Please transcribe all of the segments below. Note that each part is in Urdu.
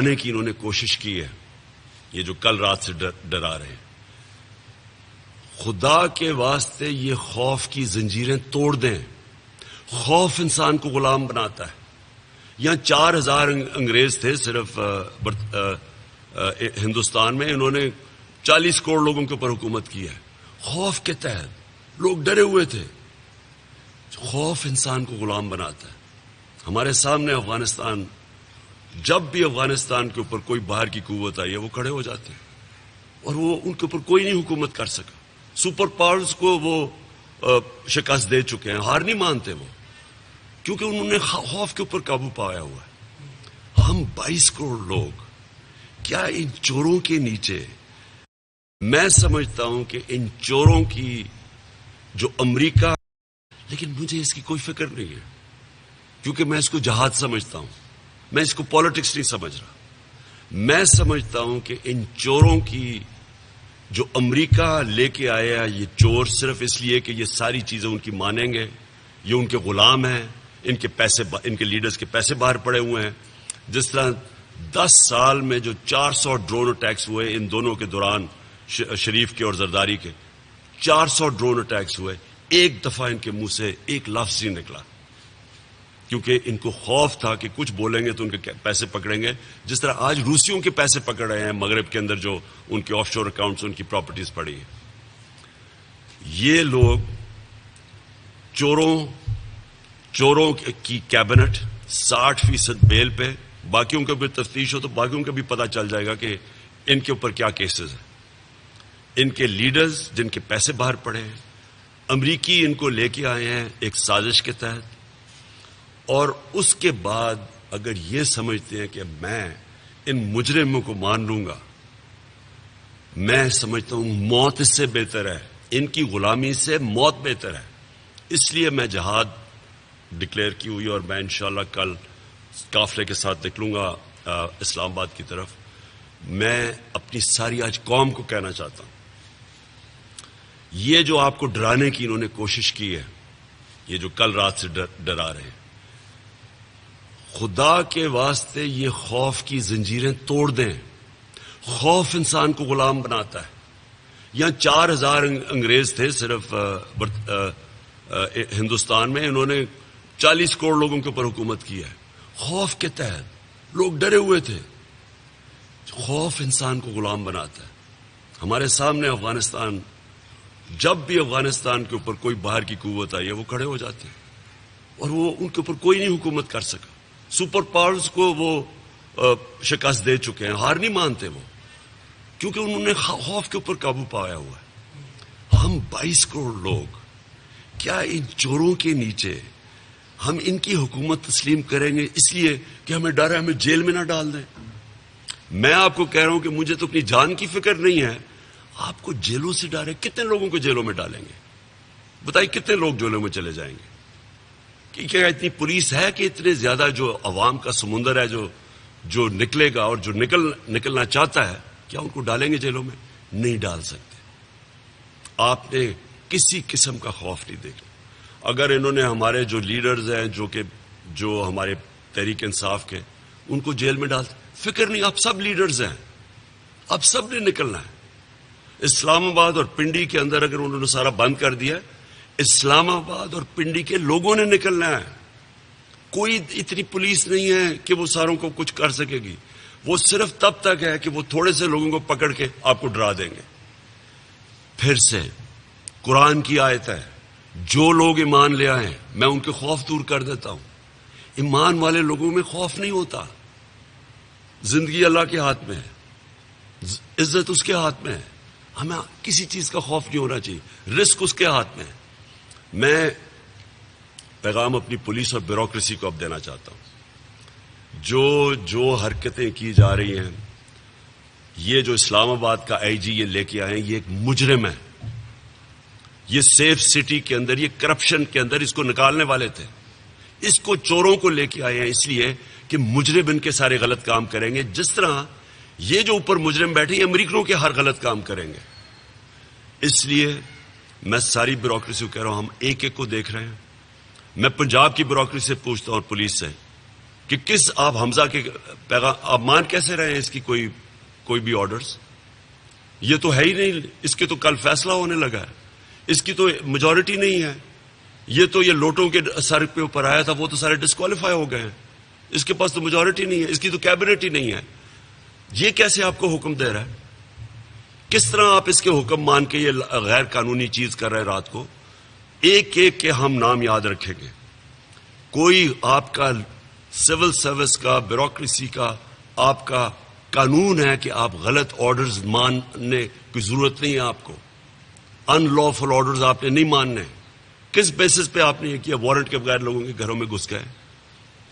کی انہوں نے کوشش کی ہے، یہ جو کل رات سے ڈرا رہے ہیں، خدا کے واسطے یہ خوف کی زنجیریں توڑ دیں۔ خوف انسان کو غلام بناتا ہے۔ یہاں 4000 انگریز تھے صرف ہندوستان میں، انہوں نے 40 کروڑ لوگوں کے اوپر حکومت کی ہے خوف کے تحت۔ لوگ ڈرے ہوئے تھے۔ خوف انسان کو غلام بناتا ہے۔ ہمارے سامنے افغانستان، جب بھی افغانستان کے اوپر کوئی باہر کی قوت آئی ہے وہ کھڑے ہو جاتے ہیں، اور وہ ان کے اوپر کوئی نہیں حکومت کر سکا۔ سپر پاورز کو وہ شکست دے چکے ہیں، ہار نہیں مانتے وہ، کیونکہ انہوں نے خوف کے اوپر قابو پایا ہوا ہے۔ ہم 22 کروڑ لوگ، کیا ان چوروں کے نیچے، میں سمجھتا ہوں کہ ان چوروں کی جو امریکہ، لیکن مجھے اس کی کوئی فکر نہیں ہے، کیونکہ میں اس کو جہاد سمجھتا ہوں، میں اس کو پالیٹکس نہیں سمجھ رہا۔ میں سمجھتا ہوں کہ ان چوروں کی جو امریکہ لے کے آیا، یہ چور صرف اس لیے کہ یہ ساری چیزیں ان کی مانیں گے، یہ ان کے غلام ہیں، ان کے پیسے، ان کے لیڈرز کے پیسے باہر پڑے ہوئے ہیں۔ جس طرح 10 سال میں جو 400 ڈرون اٹیکس ہوئے ان دونوں کے دوران، شریف کے اور زرداری کے 400 ڈرون اٹیکس ہوئے، ایک دفعہ ان کے منہ سے ایک لفظ نہیں نکلا، کیونکہ ان کو خوف تھا کہ کچھ بولیں گے تو ان کے پیسے پکڑیں گے، جس طرح آج روسیوں کے پیسے پکڑ رہے ہیں مغرب کے اندر، جو ان کے آف شور اکاؤنٹس، ان کی پراپرٹیز پڑی ہیں۔ یہ لوگ چوروں کی کیبنٹ 60% بیل پہ، باقیوں کا بھی تفتیش ہو تو باقیوں کا بھی پتہ چل جائے گا کہ ان کے اوپر کیا کیسز ہیں۔ ان کے لیڈرز جن کے پیسے باہر پڑے ہیں، امریکی ان کو لے کے آئے ہیں ایک سازش کے تحت، اور اس کے بعد اگر یہ سمجھتے ہیں کہ میں ان مجرموں کو مان لوں گا، میں سمجھتا ہوں موت اس سے بہتر ہے، ان کی غلامی سے موت بہتر ہے۔ اس لیے میں جہاد ڈکلیئر کی ہوئی، اور میں انشاءاللہ کل قافلے کے ساتھ نکلوں گا اسلام آباد کی طرف۔ میں اپنی ساری آج قوم کو کہنا چاہتا ہوں، یہ جو آپ کو ڈرانے کی انہوں نے کوشش کی ہے، یہ جو کل رات سے ڈرا رہے ہیں، خدا کے واسطے یہ خوف کی زنجیریں توڑ دیں۔ خوف انسان کو غلام بناتا ہے۔ یہاں 4000 انگریز تھے صرف ہندوستان میں، انہوں نے 40 کروڑ لوگوں کے اوپر حکومت کی ہے خوف کے تحت۔ لوگ ڈرے ہوئے تھے۔ خوف انسان کو غلام بناتا ہے۔ ہمارے سامنے افغانستان، جب بھی افغانستان کے اوپر کوئی باہر کی قوت آئی ہے وہ کھڑے ہو جاتے ہیں، اور وہ ان کے اوپر کوئی نہیں حکومت کر سکا۔ سپر پاورز کو وہ شکست دے چکے ہیں، ہار نہیں مانتے وہ، کیونکہ انہوں نے خوف کے اوپر قابو پایا ہوا ہے۔ ہم 22 کروڑ لوگ، کیا ان چوروں کے نیچے ہم ان کی حکومت تسلیم کریں گے اس لیے کہ ہمیں ڈر ہے ہمیں جیل میں نہ ڈال دیں؟ میں آپ کو کہہ رہا ہوں کہ مجھے تو اپنی جان کی فکر نہیں ہے، آپ کو جیلوں سے ڈر ہے۔ کتنے لوگوں کو جیلوں میں ڈالیں گے؟ بتائیے کتنے لوگ جیلوں میں چلے جائیں گے؟ کہ کیا اتنی پولیس ہے کہ اتنے زیادہ جو عوام کا سمندر ہے جو نکلے گا، اور جو نکلنا چاہتا ہے، کیا ان کو ڈالیں گے جیلوں میں؟ نہیں ڈال سکتے۔ آپ نے کسی قسم کا خوف نہیں دیکھا۔ اگر انہوں نے ہمارے جو لیڈرز ہیں، جو ہمارے تحریک انصاف کے، ان کو جیل میں ڈالتے، فکر نہیں، آپ سب لیڈرز ہیں، اب سب نے نکلنا ہے۔ اسلام آباد اور پنڈی کے اندر اگر انہوں نے سارا بند کر دیا، اسلام آباد اور پنڈی کے لوگوں نے نکلنا ہے۔ کوئی اتنی پولیس نہیں ہے کہ وہ ساروں کو کچھ کر سکے گی۔ وہ صرف تب تک ہے کہ وہ تھوڑے سے لوگوں کو پکڑ کے آپ کو ڈرا دیں گے۔ پھر سے قرآن کی آیت ہے، جو لوگ ایمان لے آئیں میں ان کے خوف دور کر دیتا ہوں۔ ایمان والے لوگوں میں خوف نہیں ہوتا۔ زندگی اللہ کے ہاتھ میں ہے، عزت اس کے ہاتھ میں ہے، ہمیں کسی چیز کا خوف نہیں ہونا چاہیے، رزق اس کے ہاتھ میں ہے۔ میں پیغام اپنی پولیس اور بیوروکریسی کو اب دینا چاہتا ہوں۔ جو حرکتیں کی جا رہی ہیں، یہ جو اسلام آباد کا آئی جی یہ لے کے آئے ہیں، یہ ایک مجرم ہے۔ یہ سیف سٹی کے اندر، یہ کرپشن کے اندر اس کو نکالنے والے تھے۔ اس کو چوروں کو لے کے آئے ہیں اس لیے کہ مجرم ان کے سارے غلط کام کریں گے، جس طرح یہ جو اوپر مجرم بیٹھے ہیں امریکنوں کے ہر غلط کام کریں گے۔ اس لیے میں ساری بیوروکریسی کو کہہ رہا ہوں، ہم ایک ایک کو دیکھ رہے ہیں۔ میں پنجاب کی بیوروکریسی سے پوچھتا ہوں اور پولیس سے کہ کس آپ حمزہ کے پیغام آپ مان کیسے رہے ہیں اس کی کوئی بھی آرڈرز؟ یہ تو ہے ہی نہیں. اس کے تو کل فیصلہ ہونے لگا ہے. اس کی تو میجورٹی نہیں ہے. یہ تو یہ لوٹوں کے سر پہ اوپر آیا تھا, وہ تو سارے ڈسکوالیفائی ہو گئے ہیں. اس کے پاس تو میجورٹی نہیں ہے. اس کی تو کیبنٹ ہی نہیں ہے. یہ کیسے آپ کو حکم دے رہا ہے؟ کس طرح آپ اس کے حکم مان کے یہ غیر قانونی چیز کر رہے ہیں؟ رات کو ایک ایک کے ہم نام یاد رکھیں گے. کوئی آپ کا سول سروس کا, بیوروکریسی کا, آپ کا قانون ہے کہ آپ غلط آرڈرز ماننے کی ضرورت نہیں ہے. آپ کو ان لافل آرڈرز آپ نے نہیں ماننے. کس بیسس پہ آپ نے یہ کیا؟ وارنٹ کے بغیر لوگوں کے گھروں میں گھس گئے.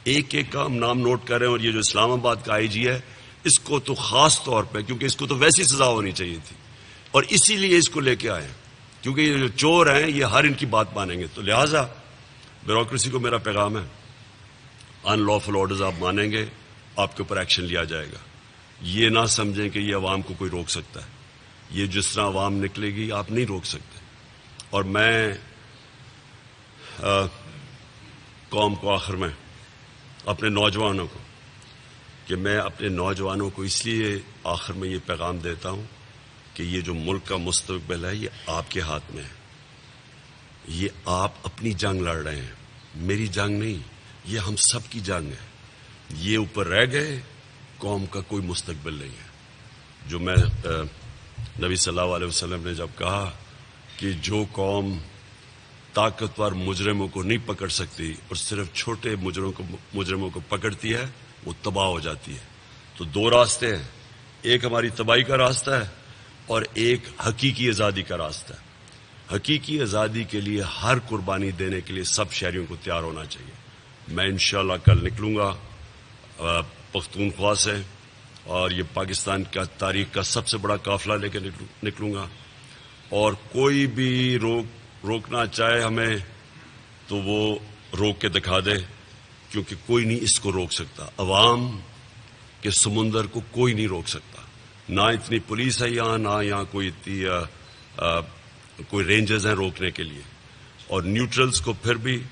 ایک ایک کا ہم نام نوٹ کر رہے ہیں. اور یہ جو اسلام آباد کا آئی جی ہے, اس کو تو خاص طور پہ, کیونکہ اس کو تو ویسی سزا ہونی چاہیے تھی, اور اسی لیے اس کو لے کے آئے, کیونکہ یہ جو چور ہیں یہ ہر ان کی بات مانیں گے. تو لہٰذا بیوروکریسی کو میرا پیغام ہے, ان لافل آرڈرز آپ مانیں گے, آپ کے اوپر ایکشن لیا جائے گا. یہ نہ سمجھیں کہ یہ عوام کو کوئی روک سکتا ہے. یہ جس طرح عوام نکلے گی آپ نہیں روک سکتے. اور میں قوم کو آخر میں اپنے نوجوانوں کو, کہ میں اپنے نوجوانوں کو اس لیے آخر میں یہ پیغام دیتا ہوں کہ یہ جو ملک کا مستقبل ہے یہ آپ کے ہاتھ میں ہے. یہ آپ اپنی جنگ لڑ رہے ہیں, میری جنگ نہیں. یہ ہم سب کی جنگ ہے. یہ اوپر رہ گئے, قوم کا کوئی مستقبل نہیں ہے. جو میں نبی صلی اللہ علیہ وسلم نے جب کہا کہ جو قوم طاقتور مجرموں کو نہیں پکڑ سکتی اور صرف چھوٹے مجرموں کو پکڑتی ہے, وہ تباہ ہو جاتی ہے. تو دو راستے ہیں, ایک ہماری تباہی کا راستہ ہے اور ایک حقیقی آزادی کا راستہ ہے. حقیقی آزادی کے لیے ہر قربانی دینے کے لیے سب شہریوں کو تیار ہونا چاہیے. میں انشاءاللہ کل نکلوں گا پختونخوا سے, اور یہ پاکستان کا تاریخ کا سب سے بڑا قافلہ لے کے نکلوں گا. اور کوئی بھی روکنا چاہے ہمیں تو وہ روک کے دکھا دے, کیونکہ کوئی نہیں اس کو روک سکتا. عوام کے سمندر کو کوئی نہیں روک سکتا. نہ اتنی پولیس ہے یہاں, نہ یہاں کوئی رینجرز ہیں روکنے کے لیے. اور نیوٹرلز کو پھر بھی,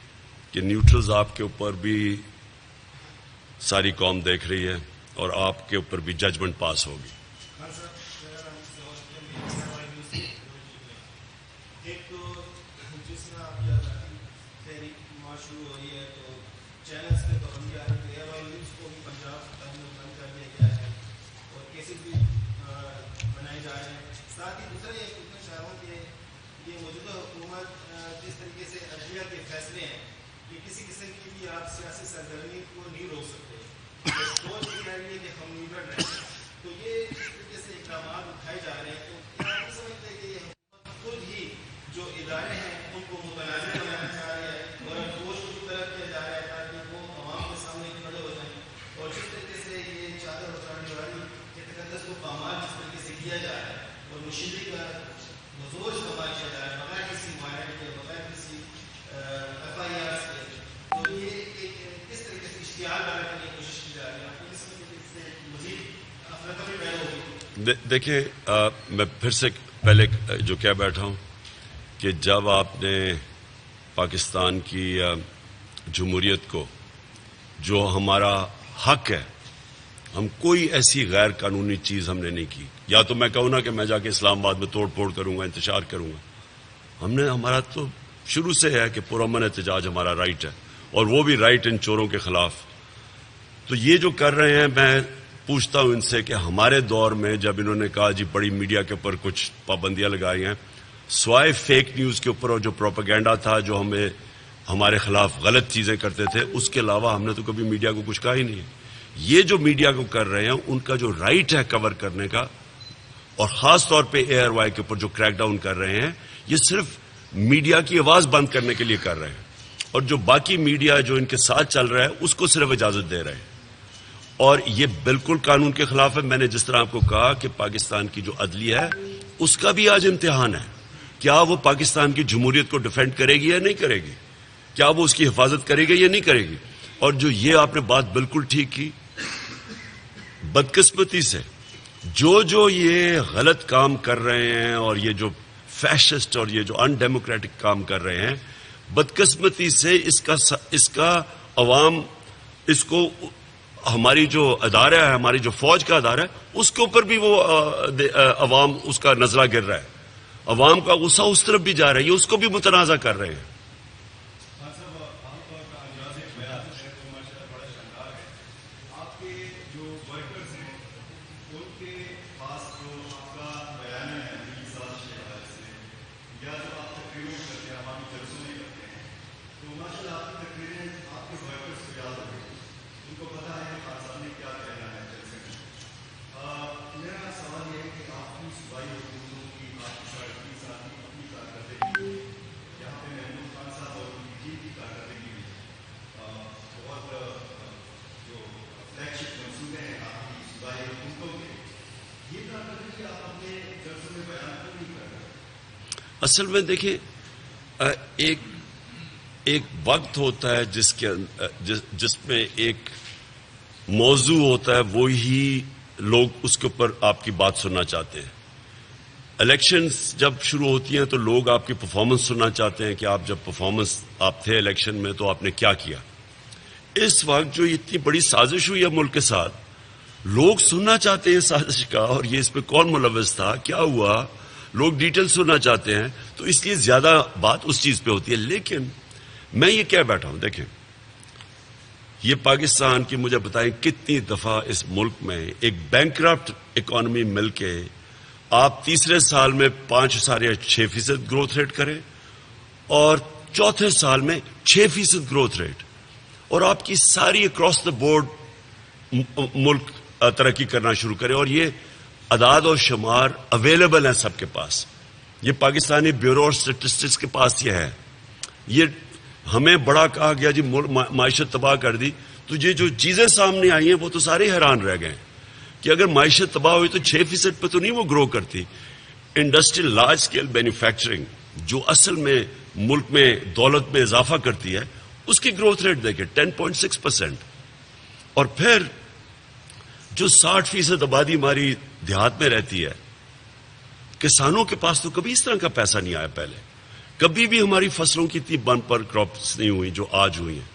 کہ نیوٹرلز آپ کے اوپر بھی ساری قوم دیکھ رہی ہے اور آپ کے اوپر بھی ججمنٹ پاس ہوگی. دیکھیں, میں پھر سے پہلے جو کہہ بیٹھا ہوں کہ جب آپ نے پاکستان کی جمہوریت کو, جو ہمارا حق ہے, ہم کوئی ایسی غیر قانونی چیز ہم نے نہیں کی. یا تو میں کہوں نا کہ میں جا کے اسلام آباد میں توڑ پھوڑ کروں گا, انتشار کروں گا. ہمارا تو شروع سے ہے کہ پرامن احتجاج ہمارا رائٹ ہے, اور وہ بھی رائٹ ان چوروں کے خلاف. تو یہ جو کر رہے ہیں, میں پوچھتا ہوں ان سے کہ ہمارے دور میں جب انہوں نے کہا جی بڑی میڈیا کے اوپر کچھ پابندیاں لگائی ہیں, سوائے فیک نیوز کے اوپر اور جو پروپیگنڈا تھا, جو ہمارے خلاف غلط چیزیں کرتے تھے, اس کے علاوہ ہم نے تو کبھی میڈیا کو کچھ کہا ہی نہیں. یہ جو میڈیا کو کر رہے ہیں, ان کا جو رائٹ ہے کور کرنے کا, اور خاص طور پہ اے آر وائی کے اوپر جو کریک ڈاؤن کر رہے ہیں, یہ صرف میڈیا کی آواز بند کرنے کے لیے کر رہے ہیں. اور جو باقی میڈیا جو ان کے ساتھ چل رہا ہے, اس کو صرف اجازت دے رہے ہیں. اور یہ بالکل قانون کے خلاف ہے. میں نے جس طرح آپ کو کہا کہ پاکستان کی جو عدلیہ ہے, اس کا بھی آج امتحان ہے. کیا وہ پاکستان کی جمہوریت کو ڈیفینڈ کرے گی یا نہیں کرے گی؟ کیا وہ اس کی حفاظت کرے گی یا نہیں کرے گی؟ اور جو یہ آپ نے بات بالکل ٹھیک کی, بدقسمتی سے جو یہ غلط کام کر رہے ہیں, اور یہ جو فیشسٹ اور یہ جو ان ڈیموکریٹک کام کر رہے ہیں, بدقسمتی سے اس کا عوام اس کو ہماری جو ادارہ ہے، ہماری جو فوج کا ادارہ ہے، اس کے اوپر بھی وہ عوام اس کا نزلہ گر رہا ہے، عوام کا غصہ اس طرف بھی جا رہا ہے، یہ اس کو بھی متنازع کر رہے ہیں۔ اصل میں دیکھیں، ایک وقت ہوتا ہے جس میں ایک موضوع ہوتا ہے، وہی لوگ اس کے اوپر آپ کی بات سننا چاہتے ہیں۔ الیکشنز جب شروع ہوتی ہیں تو لوگ آپ کی پرفارمنس سننا چاہتے ہیں کہ آپ جب پرفارمنس آپ تھے الیکشن میں تو آپ نے کیا کیا۔ اس وقت جو اتنی بڑی سازش ہوئی ہے ملک کے ساتھ، لوگ سننا چاہتے ہیں سازش کا، اور یہ اس پہ کون ملوث تھا، کیا ہوا، لوگ ڈیٹیل سننا چاہتے ہیں، تو اس لیے زیادہ بات اس چیز پہ ہوتی ہے۔ لیکن میں یہ کہہ بیٹھا ہوں، دیکھیں یہ پاکستان کی، مجھے بتائیں کتنی دفعہ اس ملک میں ایک بینکرپٹ اکانومی مل کے آپ تیسرے سال میں 5.6% گروتھ ریٹ کریں اور چوتھے سال میں 6% گروتھ ریٹ، اور آپ کی ساری اکراس دا بورڈ ملک ترقی کرنا شروع کرے، اور یہ اعداد و شمار اویلیبل ہیں سب کے پاس، یہ پاکستانی بیورو اور اسٹیٹسٹکس کے پاس یہ ہے۔ یہ ہمیں بڑا کہا گیا جی معیشت تباہ کر دی، تو یہ جو چیزیں سامنے آئی ہیں وہ تو سارے حیران رہ گئے کہ اگر معیشت تباہ ہوئی تو 6% پہ تو نہیں وہ گرو کرتی۔ انڈسٹریل لارج اسکیل مینوفیکچرنگ جو اصل میں ملک میں دولت میں اضافہ کرتی ہے، اس کی گروتھ ریٹ دیکھیں 10.6%، اور پھر جو 60% آبادی ہماری دیہات میں رہتی ہے، کسانوں کے پاس تو کبھی اس طرح کا پیسہ نہیں آیا پہلے، کبھی بھی ہماری فصلوں کی اتنی بن پر کراپس نہیں ہوئی جو آج ہوئی ہیں۔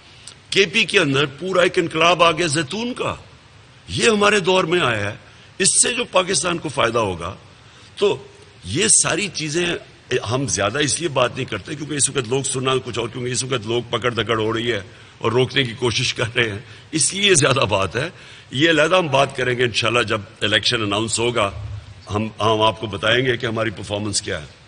کے پی کے اندر پورا ایک انقلاب آ گیا زیتون کا، یہ ہمارے دور میں آیا ہے، اس سے جو پاکستان کو فائدہ ہوگا۔ تو یہ ساری چیزیں ہم زیادہ اس لیے بات نہیں کرتے کیونکہ اس وقت لوگ سننا کچھ اور، کیونکہ اس وقت لوگ پکڑ دکڑ ہو رہی ہے اور روکنے کی کوشش کر رہے ہیں، اس لیے زیادہ بات ہے۔ یہ علیحدہ ہم بات کریں گے انشاءاللہ جب الیکشن اناؤنس ہوگا، ہم آپ کو بتائیں گے کہ ہماری پرفارمنس کیا ہے۔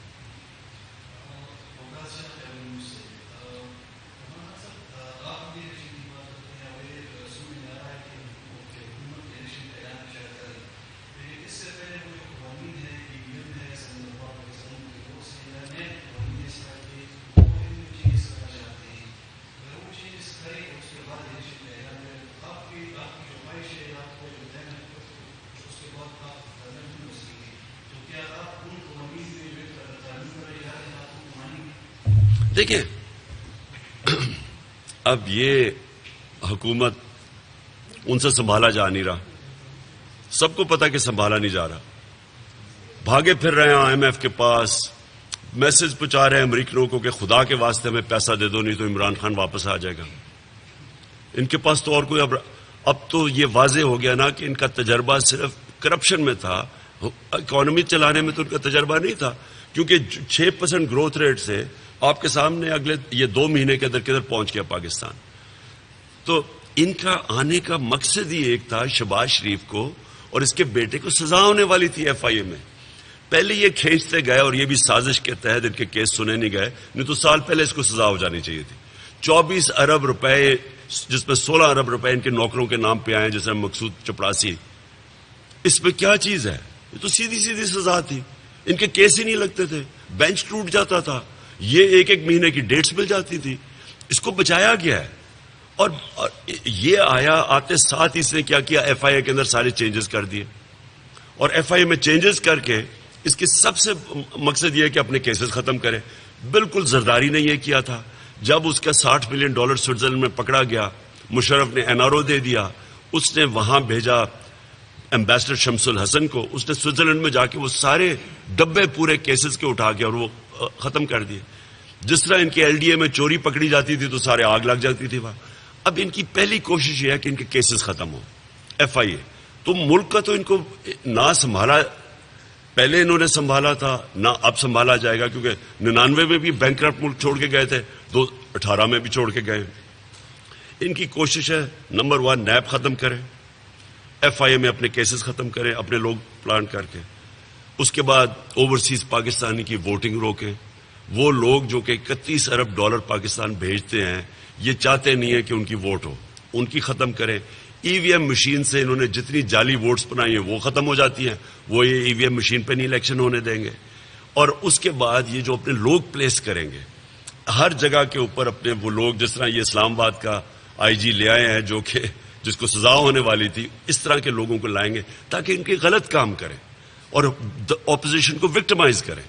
دیکھیں اب یہ حکومت ان سے سنبھالا جا نہیں رہا، سب کو پتا کہ سنبھالا نہیں جا رہا، بھاگے پھر رہے ہیں آئی ایم ایف کے پاس، میسج پہنچا رہے ہیں امریکنوں کو کہ خدا کے واسطے ہمیں پیسہ دے دو نہیں تو عمران خان واپس آ جائے گا۔ ان کے پاس تو اور کوئی اب تو یہ واضح ہو گیا نا کہ ان کا تجربہ صرف کرپشن میں تھا، اکانومی چلانے میں تو ان کا تجربہ نہیں تھا، کیونکہ 6% گروتھ ریٹ سے آپ کے سامنے اگلے یہ 2 مہینے کے اندر کدھر پہنچ گیا پاکستان۔ تو ان کا آنے کا مقصد ہی ایک تھا، شہباز شریف کو اور اس کے بیٹے کو سزا ہونے والی تھی ایف آئی اے میں، پہلے یہ کھینچتے گئے اور یہ بھی سازش کے تحت ان کے کیس سنے نہیں گئے، نہیں تو سال پہلے اس کو سزا ہو جانی چاہیے تھی۔ 24 ارب روپے جس میں 16 ارب روپے ان کے نوکروں کے نام پہ آئے جیسے مقصود چپڑاسی، اس میں کیا چیز ہے؟ یہ تو سیدھی سیدھی سزا تھی، ان کے کیس ہی نہیں لگتے تھے، بینچ ٹوٹ جاتا تھا، یہ ایک مہینے کی ڈیٹس مل جاتی تھی، اس کو بچایا گیا ہے۔ اور یہ آیا آتے ساتھ اس نے کیا کیا، ایف آئی اے کے اندر سارے چینجز کر دیے، اور ایف آئی اے میں چینجز کر کے اس کی سب سے مقصد یہ ہے کہ اپنے کیسز ختم کرے۔ بالکل زرداری نے یہ کیا تھا، جب اس کا $60 ملین سوئٹزرلینڈ میں پکڑا گیا، مشرف نے این آر او دے دیا، اس نے وہاں بھیجا ایمبیسڈر شمس الحسن کو، اس نے سوئٹزرلینڈ میں جا کے وہ سارے ڈبے پورے کیسز کے اٹھا کے اور وہ ختم کر دیے۔ جس طرح ان کے ایل ڈی اے میں چوری پکڑی جاتی تھی تو سارے آگ لگ جاتی تھی وہاں، اب ان کی پہلی کوشش یہ ہے کہ ان کے کیسز ختم ہو. FIA تو ملک کا تو ان کو نہ سنبھالا، پہلے انہوں نے سنبھالا تھا نہ اب سنبھالا جائے گا، کیونکہ 99 میں بھی بینکرپٹ ملک چھوڑ کے گئے تھے، 2018 میں بھی چھوڑ کے گئے. ان کی کوشش ہے نمبر 1 نیب ختم کریں، FIA میں اپنے کیسز ختم کریں اپنے لوگ پلان کر کے. اس کے بعد اوورسیز پاکستانی کی ووٹنگ روکیں. وہ لوگ جو کہ $31 ارب پاکستان بھیجتے ہیں، یہ چاہتے نہیں ہیں کہ ان کی ووٹ ہو، ان کی ختم کریں. EVM مشین سے انہوں نے جتنی جعلی ووٹس بنائی ہیں وہ ختم ہو جاتی ہیں، وہ یہ EVM مشین پہ نہیں الیکشن ہونے دیں گے. اور اس کے بعد یہ جو اپنے لوگ پلیس کریں گے ہر جگہ کے اوپر، اپنے وہ لوگ جس طرح یہ اسلام آباد کا IG لے آئے ہیں جو کہ جس کو سزا ہونے والی تھی، اس طرح کے لوگوں کو لائیں گے تاکہ ان کے غلط کام کریں اور اپوزیشن کو وکٹمائز کریں.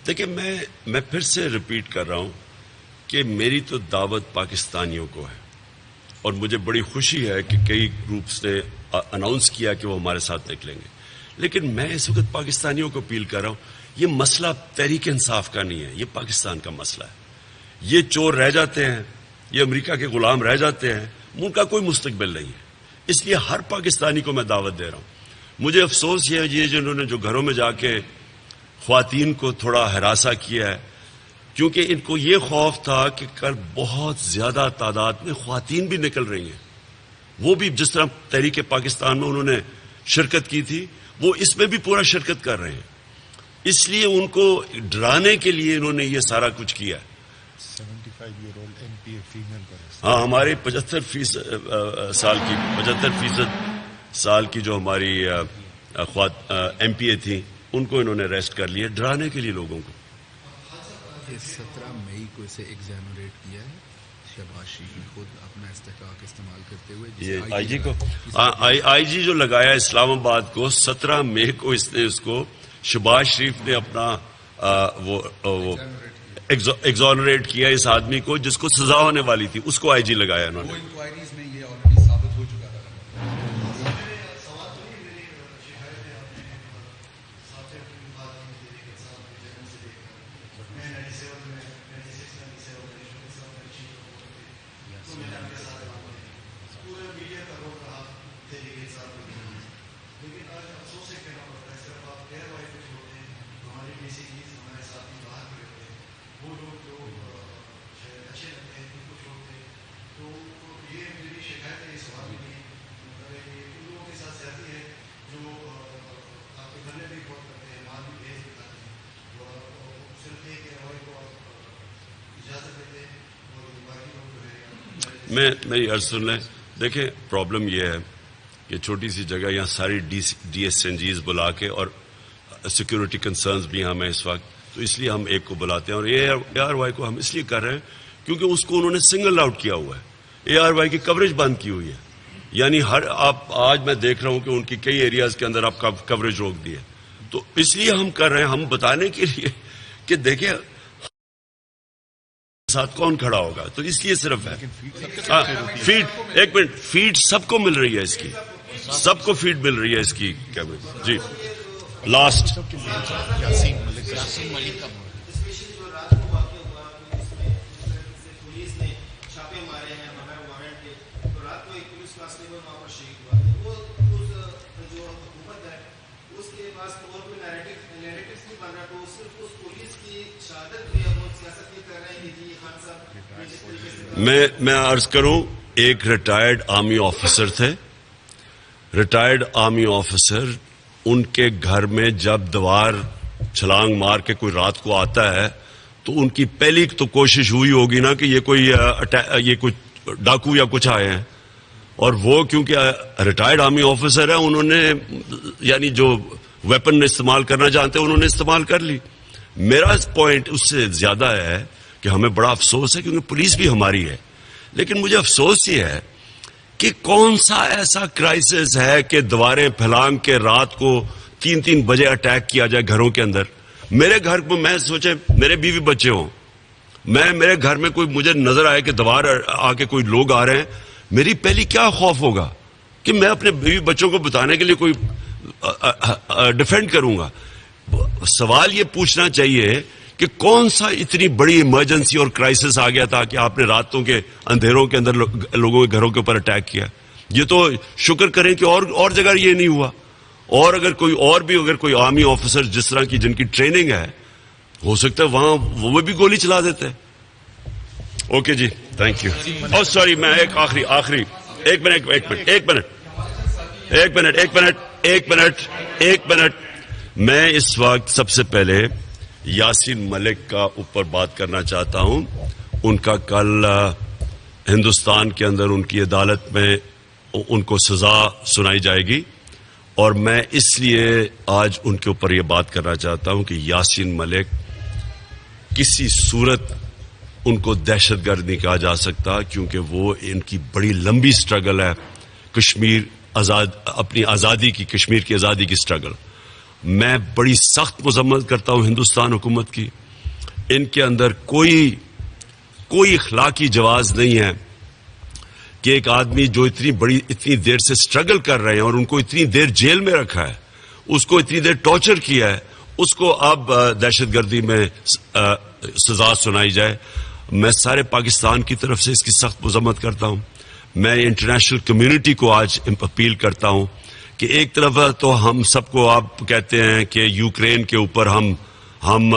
دیکھیں میں پھر سے ریپیٹ کر رہا ہوں کہ میری تو دعوت پاکستانیوں کو ہے، اور مجھے بڑی خوشی ہے کہ کئی گروپس نے اناؤنس کیا کہ وہ ہمارے ساتھ نکلیں گے. لیکن میں اس وقت پاکستانیوں کو اپیل کر رہا ہوں، یہ مسئلہ تحریک انصاف کا نہیں ہے، یہ پاکستان کا مسئلہ ہے. یہ چور رہ جاتے ہیں، یہ امریکہ کے غلام رہ جاتے ہیں، ان کا کوئی مستقبل نہیں ہے. اس لیے ہر پاکستانی کو میں دعوت دے رہا ہوں. مجھے افسوس یہ ہے یہ جنہوں نے جو گھروں میں جا کے خواتین کو تھوڑا ہراساں کیا ہے، کیونکہ ان کو یہ خوف تھا کہ کل بہت زیادہ تعداد میں خواتین بھی نکل رہی ہیں، وہ بھی جس طرح تحریک پاکستان میں انہوں نے شرکت کی تھی وہ اس میں بھی پورا شرکت کر رہے ہیں. اس لیے ان کو ڈرانے کے لیے انہوں نے یہ سارا کچھ کیا. 75-year-old MPA فیمیل کا، ہاں، ہمارے 75% سال کی جو ہماری MPA تھی ان کو انہوں نے اریسٹ کر لیا ڈرانے کے لیے لوگوں کو. 17 مئی کو اسے ایگزانوریٹ کیا ہے شہباز شریف خود اپنا استحقاق استعمال کرتے ہوئے. یہ IG کو IG جو لگایا اسلام آباد کو 17 مئی کو اس کو شہباز شریف نے اپنا وہ ایگزانوریٹ کیا اس آدمی کو جس کو سزا ہونے والی تھی، اس کو IG لگایا انہوں نے. وہ انکوائریز میں یہ آلریڈی ثابت ہو چکا تھا. میری عرض سن لیں. دیکھیں پرابلم یہ ہے کہ چھوٹی سی جگہ یہاں ساری DSNGs بلا کے، اور سیکورٹی کنسرنز بھی ہمیں اس وقت، تو اس لیے ہم ایک کو بلاتے ہیں. اور ARY کو ہم اس لیے کر رہے ہیں کیونکہ اس کو انہوں نے سنگل آؤٹ کیا ہوا ہے. ARY کی کوریج بند کی ہوئی ہے، یعنی آپ آج میں دیکھ رہا ہوں کہ ان کی کئی ایریاز کے اندر آپ کوریج روک دی ہے. تو اس لیے ہم کر رہے ہیں، ہم بتانے کے لیے کہ دیکھیں ساتھ کون کھڑا ہوگا. تو اس لیے صرف ہے فیڈ، ایک منٹ، فیڈ سب کو مل رہی ہے، اس کی سب کو فیڈ مل رہی ہے اس کی. جی لاسٹ میں عرض کروں، ایک ریٹائرڈ آرمی آفیسر تھے، ریٹائرڈ آرمی آفیسر، ان کے گھر میں جب دیوار چھلانگ مار کے کوئی رات کو آتا ہے تو ان کی پہلی تو کوشش ہوئی ہوگی نا کہ یہ کوئی ڈاکو یا کچھ آئے ہیں. اور وہ کیونکہ ریٹائرڈ آرمی آفیسر ہے، انہوں نے یعنی جو ویپن استعمال کرنا جانتے انہوں نے استعمال کر لی. میرا پوائنٹ اس سے زیادہ ہے کہ ہمیں بڑا افسوس ہے کیونکہ پولیس بھی ہماری ہے، لیکن مجھے افسوس یہ ہے کہ کون سا ایسا کرائسس ہے کہ دیواریں پھیلانگ کے رات کو 3 بجے اٹیک کیا جائے گھروں کے اندر. میرے گھر کو میں سوچے میرے بیوی بچے ہوں، میرے گھر میں کوئی مجھے نظر آئے کہ دیوار آ کے کوئی لوگ آ رہے ہیں، میری پہلی کیا خوف ہوگا کہ میں اپنے بیوی بچوں کو بتانے کے لیے کوئی ڈیفینڈ کروں گا. سوال یہ پوچھنا چاہیے کہ کون سا اتنی بڑی ایمرجنسی اور کرائسس آ گیا تھا کہ آپ نے راتوں کے اندھیروں کے اندر لوگوں کے گھروں کے اوپر اٹیک کیا. یہ تو شکر کریں کہ اور جگہ یہ نہیں ہوا. اور اگر کوئی آرمی آفیسر جس طرح کی جن کی ٹریننگ ہے، ہو سکتا ہے وہاں وہ بھی گولی چلا دیتے. اوکے جی، تھینک یو. اور سوری، میں ایک منٹ میں اس وقت سب سے پہلے یاسین ملک کا اوپر بات کرنا چاہتا ہوں. ان کا کل ہندوستان کے اندر ان کی عدالت میں ان کو سزا سنائی جائے گی، اور میں اس لیے آج ان کے اوپر یہ بات کرنا چاہتا ہوں کہ یاسین ملک کسی صورت ان کو دہشت گرد نہیں کہا جا سکتا، کیونکہ وہ ان کی بڑی لمبی سٹرگل ہے کشمیر اپنی آزادی کی، کشمیر کی آزادی کی سٹرگل. میں بڑی سخت مذمت کرتا ہوں ہندوستان حکومت کی. ان کے اندر کوئی اخلاقی جواز نہیں ہے کہ ایک آدمی جو اتنی دیر سے سٹرگل کر رہے ہیں اور ان کو اتنی دیر جیل میں رکھا ہے، اس کو اتنی دیر ٹارچر کیا ہے، اس کو اب دہشت گردی میں سزا سنائی جائے. میں سارے پاکستان کی طرف سے اس کی سخت مذمت کرتا ہوں. میں انٹرنیشنل کمیونٹی کو آج اپیل کرتا ہوں کہ ایک طرف تو ہم سب کو آپ کہتے ہیں کہ یوکرین کے اوپر ہم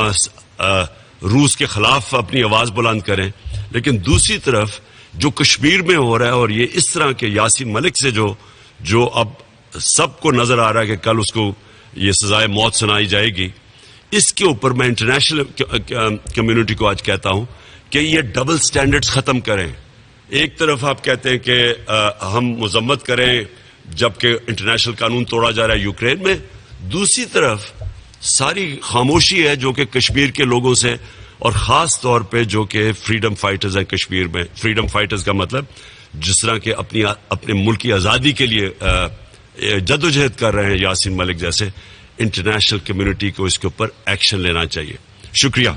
روس کے خلاف اپنی آواز بلند کریں، لیکن دوسری طرف جو کشمیر میں ہو رہا ہے اور یہ اس طرح کے یاسین ملک سے جو اب سب کو نظر آ رہا ہے کہ کل اس کو یہ سزائے موت سنائی جائے گی، اس کے اوپر میں انٹرنیشنل کمیونٹی کو آج کہتا ہوں کہ یہ ڈبل سٹینڈرڈز ختم کریں. ایک طرف آپ کہتے ہیں کہ ہم مذمت کریں جبکہ انٹرنیشنل قانون توڑا جا رہا ہے یوکرین میں، دوسری طرف ساری خاموشی ہے جو کہ کشمیر کے لوگوں سے، اور خاص طور پہ جو کہ فریڈم فائٹرز ہیں کشمیر میں. فریڈم فائٹرز کا مطلب جس طرح کے اپنے ملک کی آزادی کے لیے جدوجہد کر رہے ہیں یاسین ملک جیسے. انٹرنیشنل کمیونٹی کو اس کے اوپر ایکشن لینا چاہیے. شکریہ.